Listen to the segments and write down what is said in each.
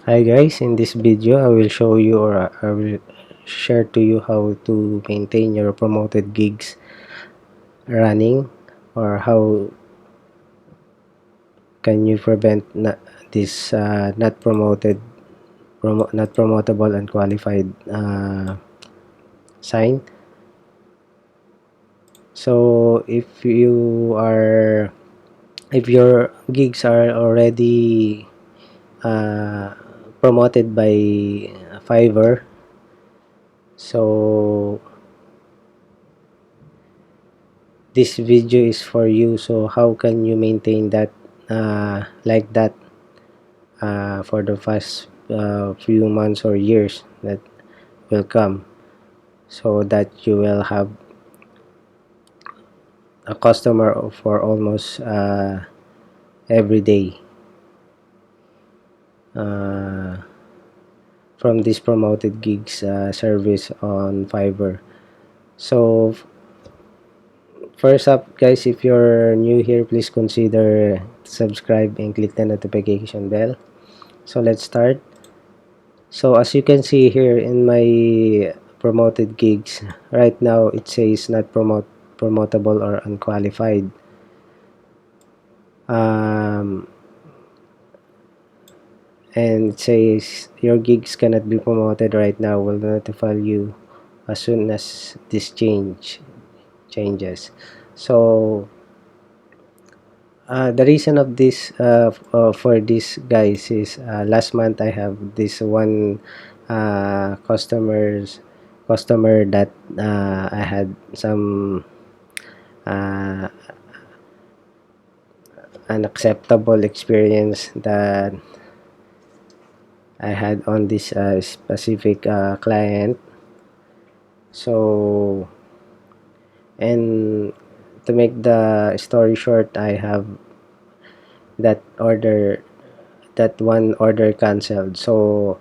Hi guys, in this video I will show you, or I will share to you how to maintain your promoted gigs running, or how can you prevent this not promotable unqualified sign. So if your gigs are already uh, promoted by Fiverr, so this video is for you. So how can you maintain that like that for the first few months or years that will come, so that you will have a customer for almost every day uh, from this promoted gigs service on Fiverr. So first up guys, if you're new here, please consider subscribe and click the notification bell. So let's start. So as you can see here in my promoted gigs, right now it says not promotable or unqualified. Um, and it says your gigs cannot be promoted right now. Will notify you as soon as this changes. So the reason of this for this guys is last month I have this one customer that I had some uh, unacceptable experience that I had on this specific client. So, and to make the story short, I have that order, that one order canceled. So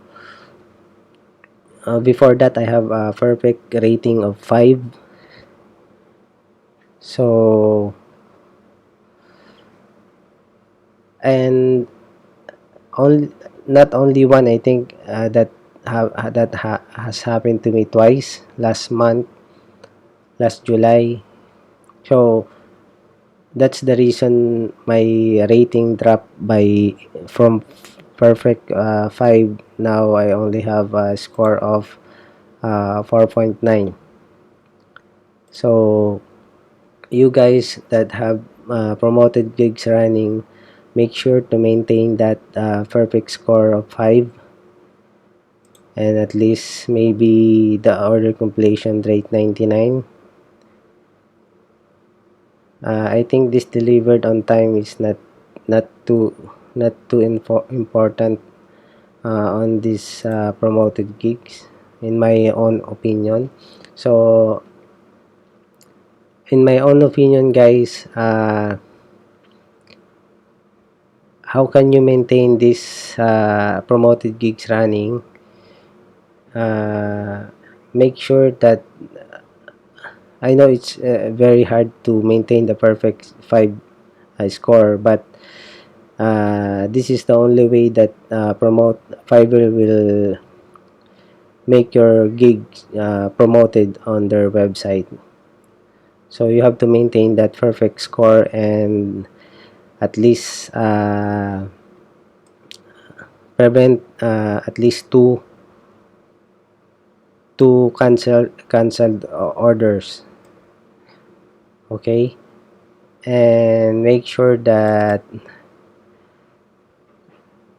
before that I have a perfect rating of 5. So, and only not only one, I think has happened to me twice, last July. So that's the reason my rating dropped by from perfect 5. Now I only have a score of 4.9. So you guys that have promoted gigs running, make sure to maintain that perfect score of 5, and at least maybe the order completion rate 99. I think this delivered on time is not too important on these promoted gigs, in my own opinion. So in my own opinion guys, how can you maintain this promoted gigs running? uh, Make sure that, I know it's very hard to maintain the perfect 5 score, but this is the only way that promote Fiverr will make your gig promoted on their website. So you have to maintain that perfect score, and at least prevent at least two canceled orders. Okay, and make sure that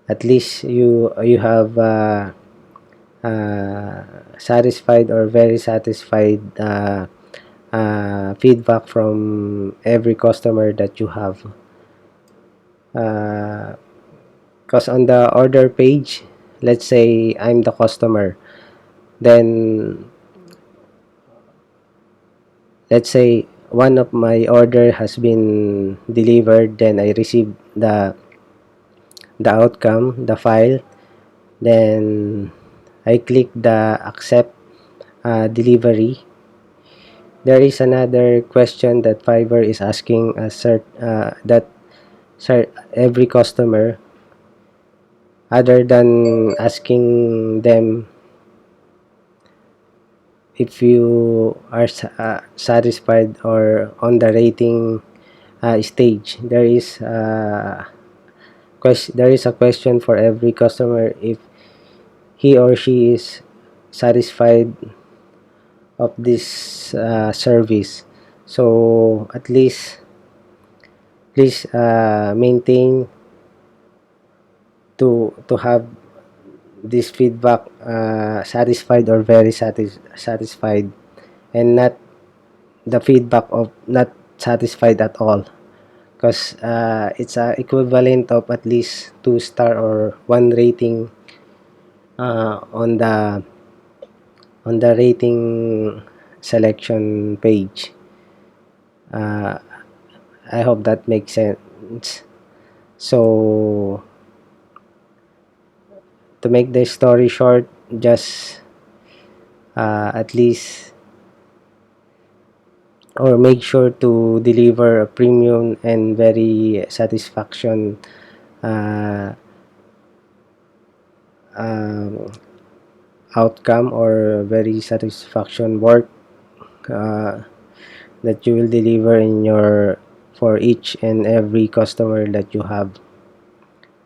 at least you have satisfied or very satisfied feedback from every customer that you have, because on the order page, let's say I'm the customer, then let's say one of my order has been delivered, then I receive the outcome, the file, then I click the accept delivery. There is another question that Fiverr is asking that every customer other than asking them if you are satisfied or on the rating stage. There is a question for every customer if he or she is satisfied of this service. So at least please maintain to have this feedback, satisfied or very satisfied, and not the feedback of not satisfied at all, because it's a equivalent of at least 2 star or 1 rating on the rating selection page. uh, I hope that makes sense. So to make the story short, just at least or make sure to deliver a premium and very satisfaction uh, um, outcome, or very satisfaction work uh, that you will deliver in your for each and every customer that you have,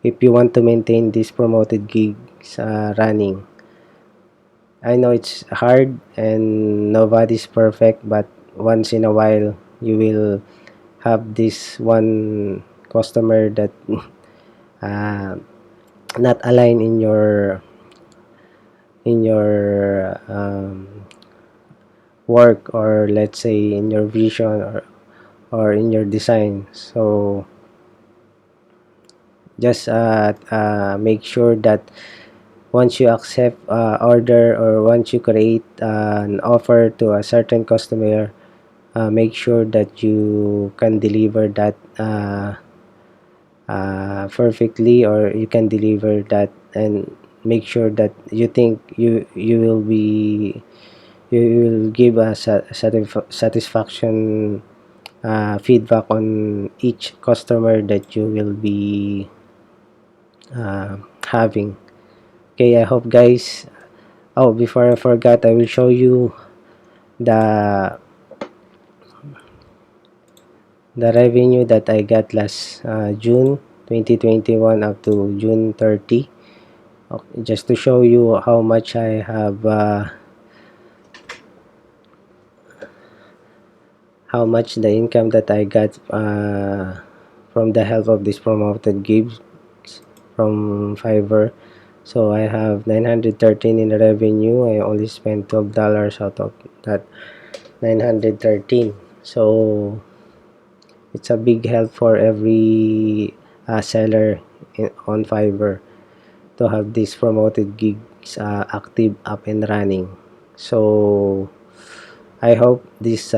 if you want to maintain these promoted gigs running. I know it's hard and nobody's perfect, but once in a while you will have this one customer that uh, not align in your work, or let's say in your vision, or in your design. So just make sure that once you accept order, or once you create an offer to a certain customer, make sure that you can deliver that perfectly, or you can deliver that, and make sure that you think you will give a satisfaction feedback on each customer that you will be having. Okay, I hope guys. Oh, before I forgot, I will show you the the revenue that I got last June 2021 up to June 30. Okay, just to show you how much the income that I got from the help of this promoted gigs from Fiverr. So I have 913 in revenue. I only spent $12 out of that 913. So it's a big help for every seller on Fiverr to have these promoted gigs active, up and running. So I hope this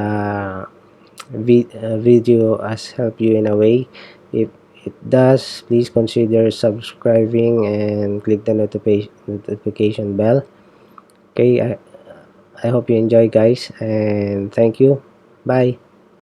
video has helped you in a way. If it does, please consider subscribing and click the notification bell. Okay, I hope you enjoy guys, and thank you. Bye.